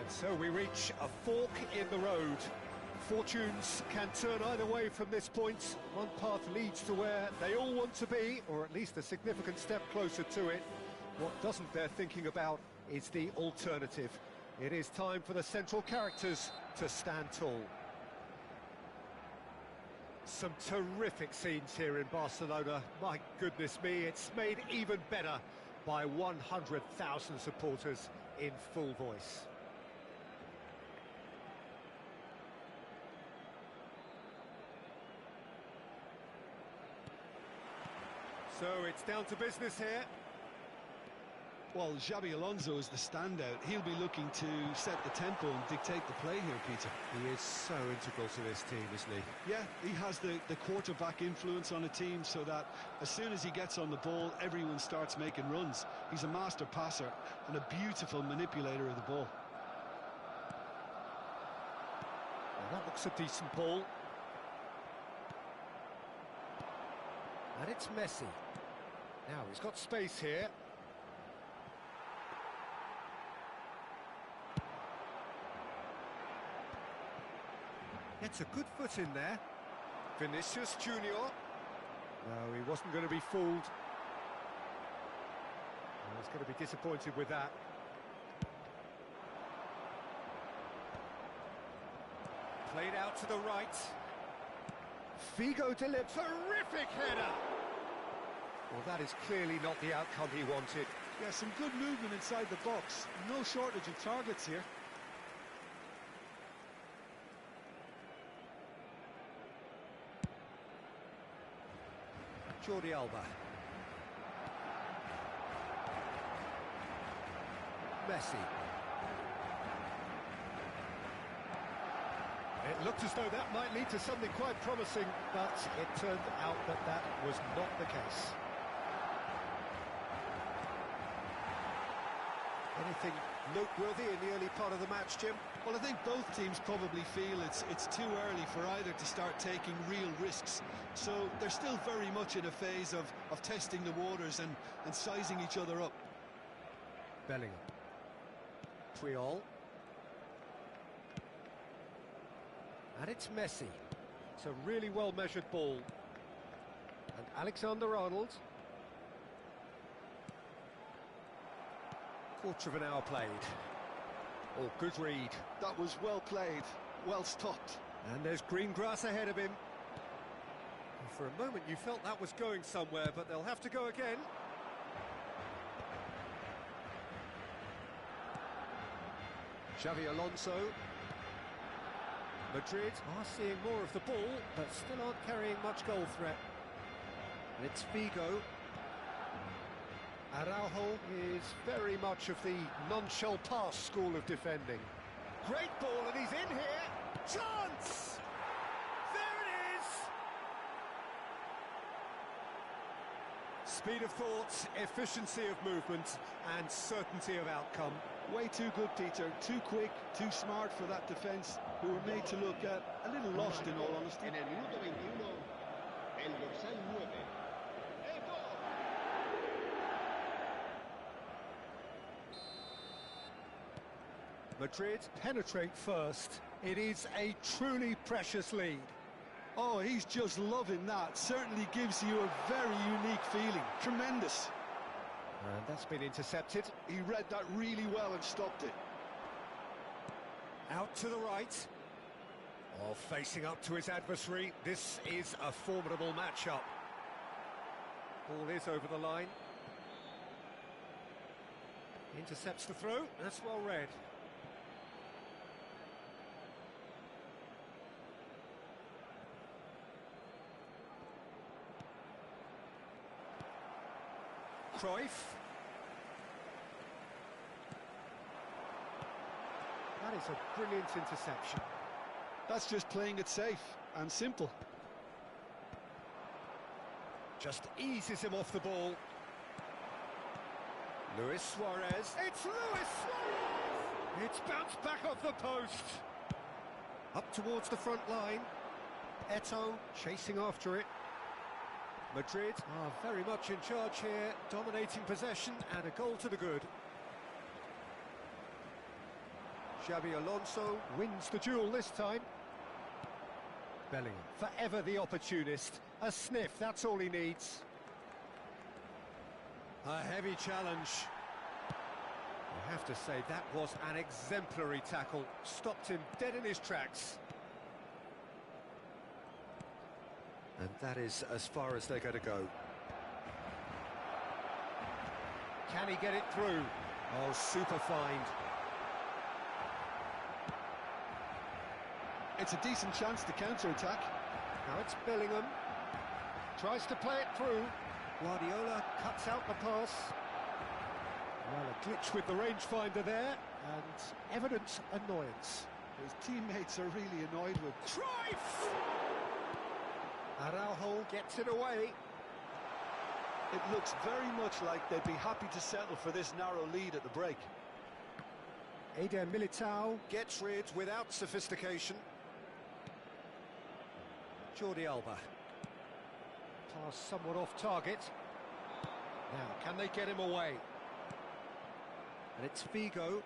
So we reach a fork in the road. Fortunes can turn either way from this point. One path leads to where they all want to be, or at least a significant step closer to it. What doesn't bear thinking about is the alternative. It is time for the central characters to stand tall. Some terrific scenes here in Barcelona. My goodness me, it's made even better by 100,000 supporters in full voice. So it's down to business here. Well, Xabi Alonso is the standout. He'll be looking to set the tempo and dictate the play here, Peter. He is so integral to this team, isn't he? Yeah, he has the quarterback influence on a team so that as soon as he gets on the ball, everyone starts making runs. He's a master passer and a beautiful manipulator of the ball. Well, that looks a decent ball. And it's Messi. Now he's got space here. Gets a good foot in there. Vinicius Junior. No, he wasn't going to be fooled. He's going to be disappointed with that. Played out to the right. Figo delivers. Terrific header! Well, that is clearly not the outcome he wanted. Yeah, some good movement inside the box. No shortage of targets here. Jordi Alba. Messi. It looked as though that might lead to something quite promising, but it turned out that that was not the case. Anything noteworthy in the early part of the match, Jim? Well, I think both teams probably feel it's too early for either to start taking real risks. So they're still very much in a phase of testing the waters and sizing each other up. Bellingham. Puyol. And it's Messi. It's a really well-measured ball. And Alexander-Arnold. Quarter of an hour played. Oh, good read. That was well played, well stopped. And there's green grass ahead of him. And for a moment you felt that was going somewhere, but they'll have to go again. Xabi Alonso. Madrid are seeing more of the ball, but still aren't carrying much goal threat. And it's Figo. Araujo is very much of the non-shall-pass school of defending. Great ball, and he's in here. Chance! There it is! Speed of thought, efficiency of movement, and certainty of outcome. Way too good, Peter. Too quick, too smart for that defence, who were made to look a little lost, in all honesty. En el minuto 21, el dorsal 9. Madrid penetrate first. It is a truly precious lead. Oh, he's just loving that. Certainly gives you a very unique feeling. Tremendous. And that's been intercepted. He read that really well and stopped it. Out to the right. Oh, facing up to his adversary. This is a formidable matchup. Ball is over the line. Intercepts the throw. That's well read. Cruyff. That is a brilliant interception. That's just playing it safe and simple. Just eases him off the ball. Luis Suarez. It's Luis Suarez! It's bounced back off the post. Up towards the front line. Eto'o chasing after it. Madrid are very much in charge here, dominating possession and a goal to the good. Xabi Alonso wins the duel this time. Bellingham, forever the opportunist. A sniff, that's all he needs. A heavy challenge. I have to say, that was an exemplary tackle. Stopped him dead in his tracks. And that is as far as they're going to go. Can he get it through? Oh, super find. It's a decent chance to counter-attack. Now it's Bellingham. Tries to play it through. Guardiola cuts out the pass. Well, a glitch with the rangefinder there, and evident annoyance. His teammates are really annoyed with... Trife! Araujo gets it away. It looks very much like they'd be happy to settle for this narrow lead at the break. Eder Militao gets rid without sophistication. Jordi Alba. Pass somewhat off target. Now, can they get him away? And it's Figo.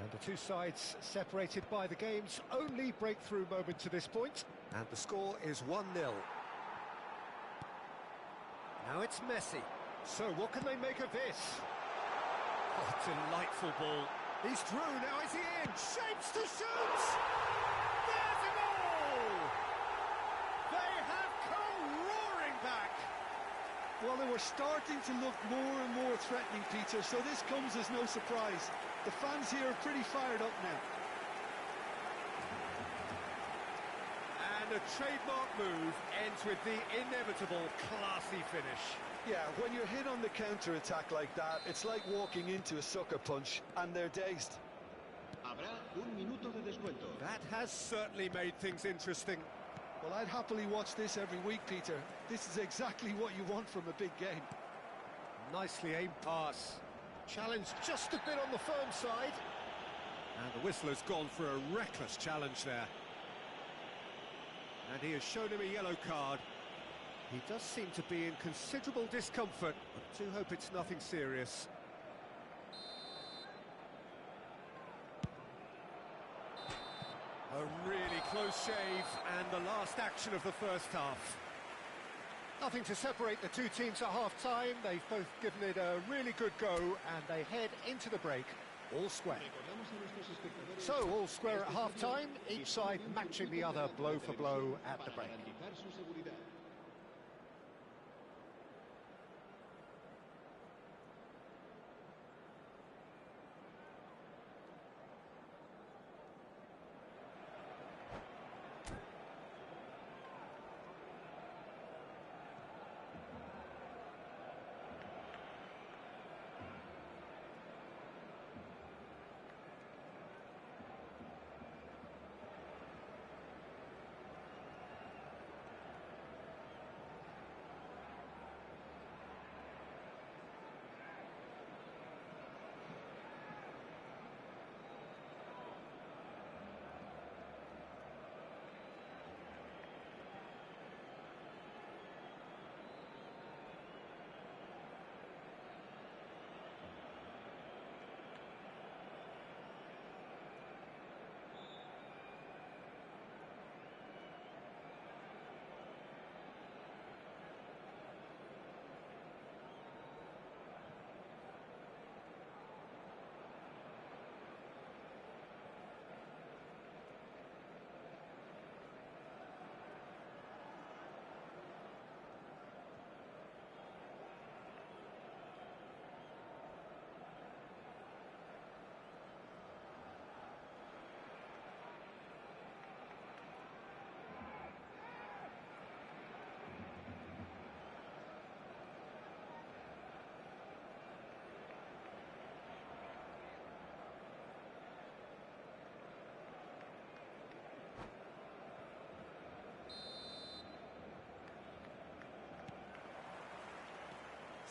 And the two sides separated by the game's only breakthrough moment to this point. And the score is 1-0. Now it's Messi. So what can they make of this? Oh, delightful ball. He's through, now is he in? Shapes to shoot! There's a goal! They have come roaring back! Well, they were starting to look more and more threatening, Peter, so this comes as no surprise. The fans here are pretty fired up now. And a trademark move ends with the inevitable classy finish. Yeah, when you're hit on the counter-attack like that, it's like walking into a sucker punch, and they're dazed. Habrá un minuto de descuento. That has certainly made things interesting. Well, I'd happily watch this every week, Peter. This is exactly what you want from a big game. Nicely aimed pass. Challenge just a bit on the firm side. And the whistler's gone for a reckless challenge there. And he has shown him a yellow card. He does seem to be in considerable discomfort. I do hope it's nothing serious. A really close shave, and the last action of the first half. Nothing to separate the two teams at half-time. They've both given it a really good go, and they head into the break all square. So, all square at half-time, each side matching the other blow for blow at the break.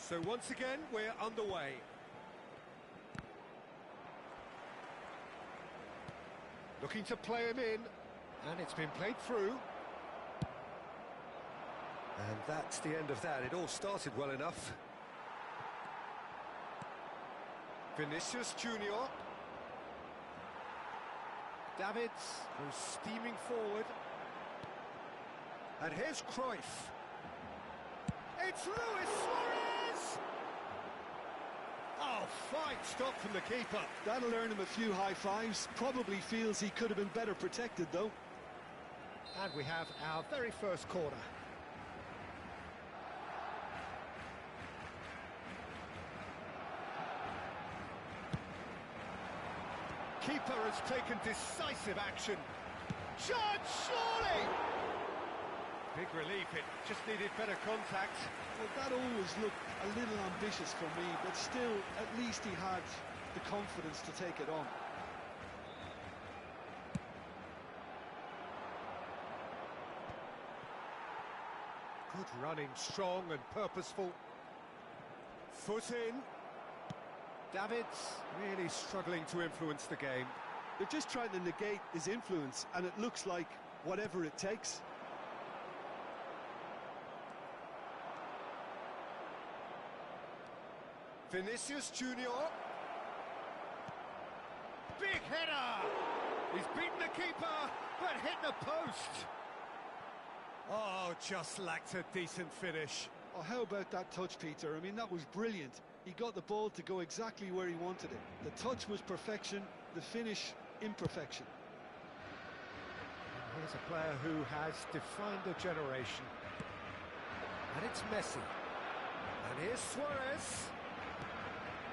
So once again, we're underway. Looking to play him in, and it's been played through. And that's the end of that. It all started well enough. Vinicius Junior. Davids goes steaming forward. And here's Cruyff. It's Luis Suarez! Oh, fine stop from the keeper. That'll earn him a few high fives. Probably feels he could have been better protected, though. And we have our very first corner. Keeper has taken decisive action. Shot, surely! Big relief, it just needed better contact. Well, that always looked a little ambitious for me, but still, at least he had the confidence to take it on. Good running, strong and purposeful. Foot in. Davids really struggling to influence the game. They're just trying to negate his influence, and it looks like whatever it takes. Vinicius Junior. Big header! He's beaten the keeper, but hit the post. Oh, just lacked a decent finish. Oh, how about that touch, Peter? I mean, that was brilliant. He got the ball to go exactly where he wanted it. The touch was perfection, the finish, imperfection. And here's a player who has defined a generation. And it's Messi. And here's Suarez.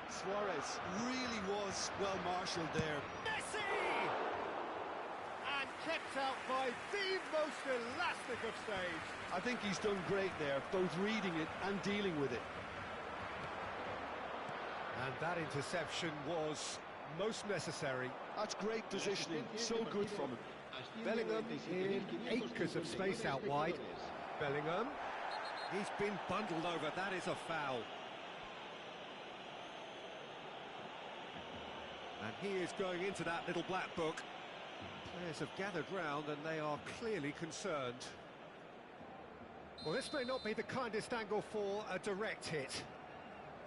Suarez really was well marshalled there. Messi! And kept out by the most elastic of saves. I think he's done great there, both reading it and dealing with it. And that interception was most necessary. That's great positioning, so good from him. Bellingham in acres of space out wide. Bellingham, he's been bundled over, that is a foul. And he is going into that little black book. Players have gathered round and they are clearly concerned. Well, this may not be the kindest angle for a direct hit.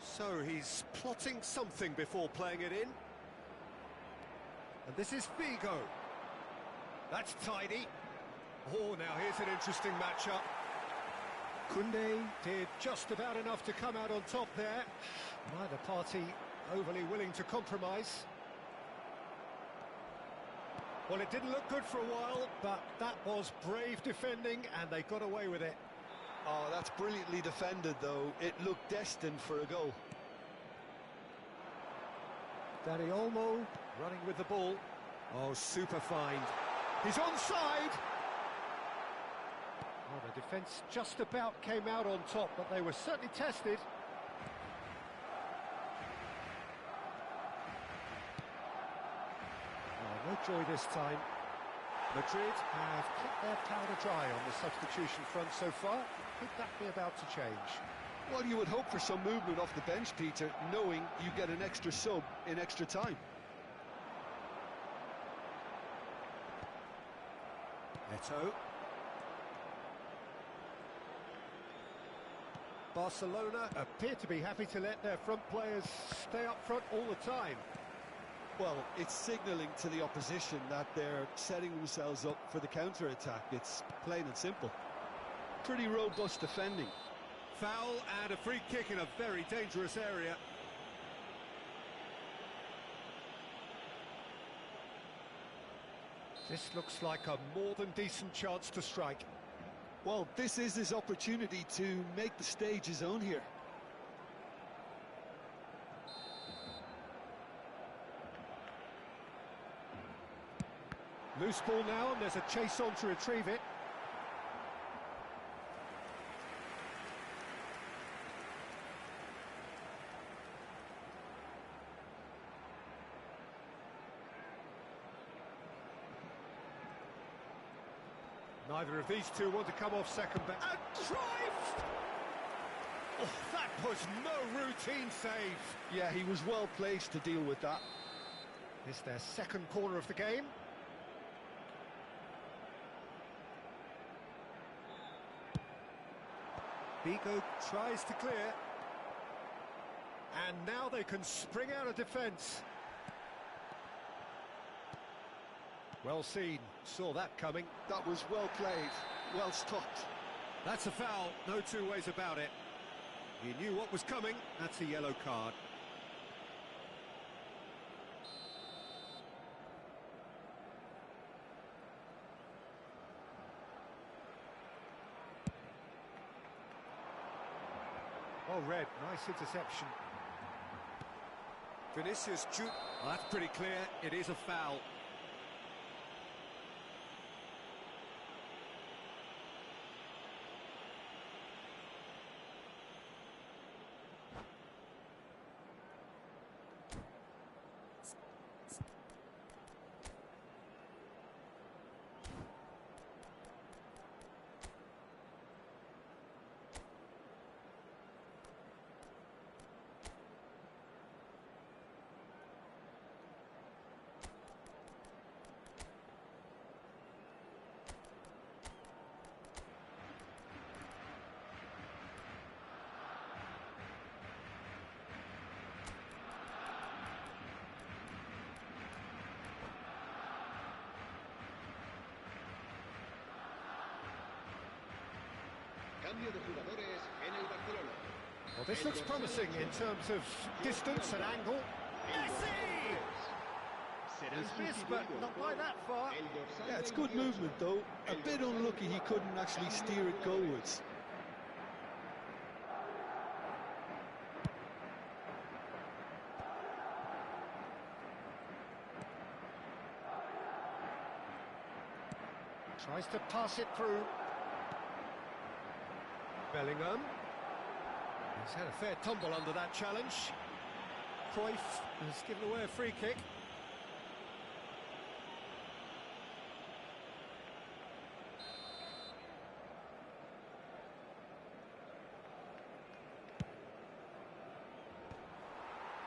So he's plotting something before playing it in. And this is Figo. That's tidy. Oh, now here's an interesting matchup. Koundé did just about enough to come out on top there. Neither party overly willing to compromise. Well, it didn't look good for a while, but that was brave defending, and they got away with it. Oh, that's brilliantly defended, though. It looked destined for a goal. Dani Olmo running with the ball. Oh, super find. He's onside! Well, the defence just about came out on top, but they were certainly tested. Oh, no joy this time. Madrid have kept their powder dry on the substitution front so far. Could that be about to change? Well, you would hope for some movement off the bench, Peter, knowing you get an extra sub in extra time. Neto. Barcelona appear to be happy to let their front players stay up front all the time. Well, it's signalling to the opposition that they're setting themselves up for the counter-attack. It's plain and simple. Pretty robust defending. Foul and a free kick in a very dangerous area. This looks like a more than decent chance to strike. Well, this is his opportunity to make the stage his own here. Loose ball now, and there's a chase on to retrieve it. Neither of these two want to come off second best. And Cruyff! Oh, that was no routine save. Yeah, he was well placed to deal with that. It's their second corner of the game. Figo tries to clear. And now they can spring out of defence. Well seen, saw that coming. That was well played, well stopped. That's a foul, no two ways about it. He knew what was coming, that's a yellow card. Oh, red, nice interception. Vinicius Junior. Well, that's pretty clear, it is a foul. Cambio de jugadores en el Barcelona. Well, this looks promising in terms of distance and angle. Messi! It's missed, but not by that far. Yeah, it's good movement though. A bit unlucky he couldn't actually steer it goalwards. Tries to pass it through. Bellingham. He's had a fair tumble under that challenge. Cruyff has given away a free kick.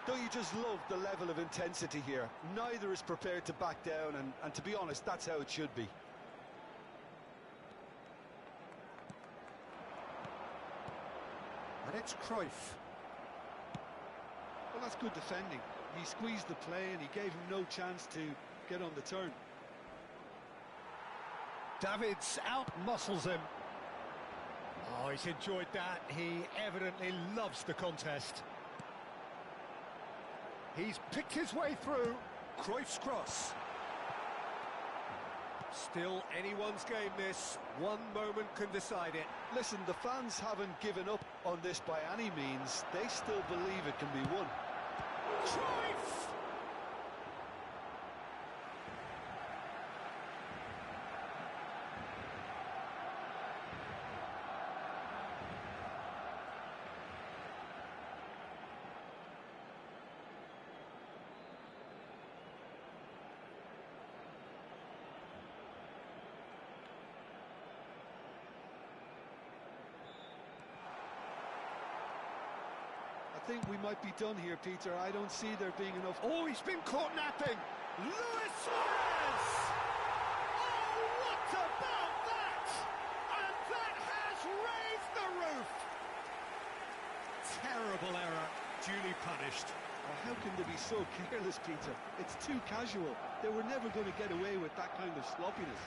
Don't you just love the level of intensity here? Neither is prepared to back down, and to be honest, that's how it should be. And it's Cruyff. Well, that's good defending. He squeezed the play and he gave him no chance to get on the turn. Davids out-muscles him. Oh, he's enjoyed that. He evidently loves the contest. He's picked his way through. Cruyff's cross. Still anyone's game, this. One moment can decide it. Listen, the fans haven't given up on this by any means. They still believe it can be won. Cruyff! I think we might be done here, Peter. I don't see there being enough... Oh, he's been caught napping! Luis Suarez! Oh, what about that? And that has raised the roof! Terrible error, duly punished. Oh, how can they be so careless, Peter? It's too casual. They were never going to get away with that kind of sloppiness.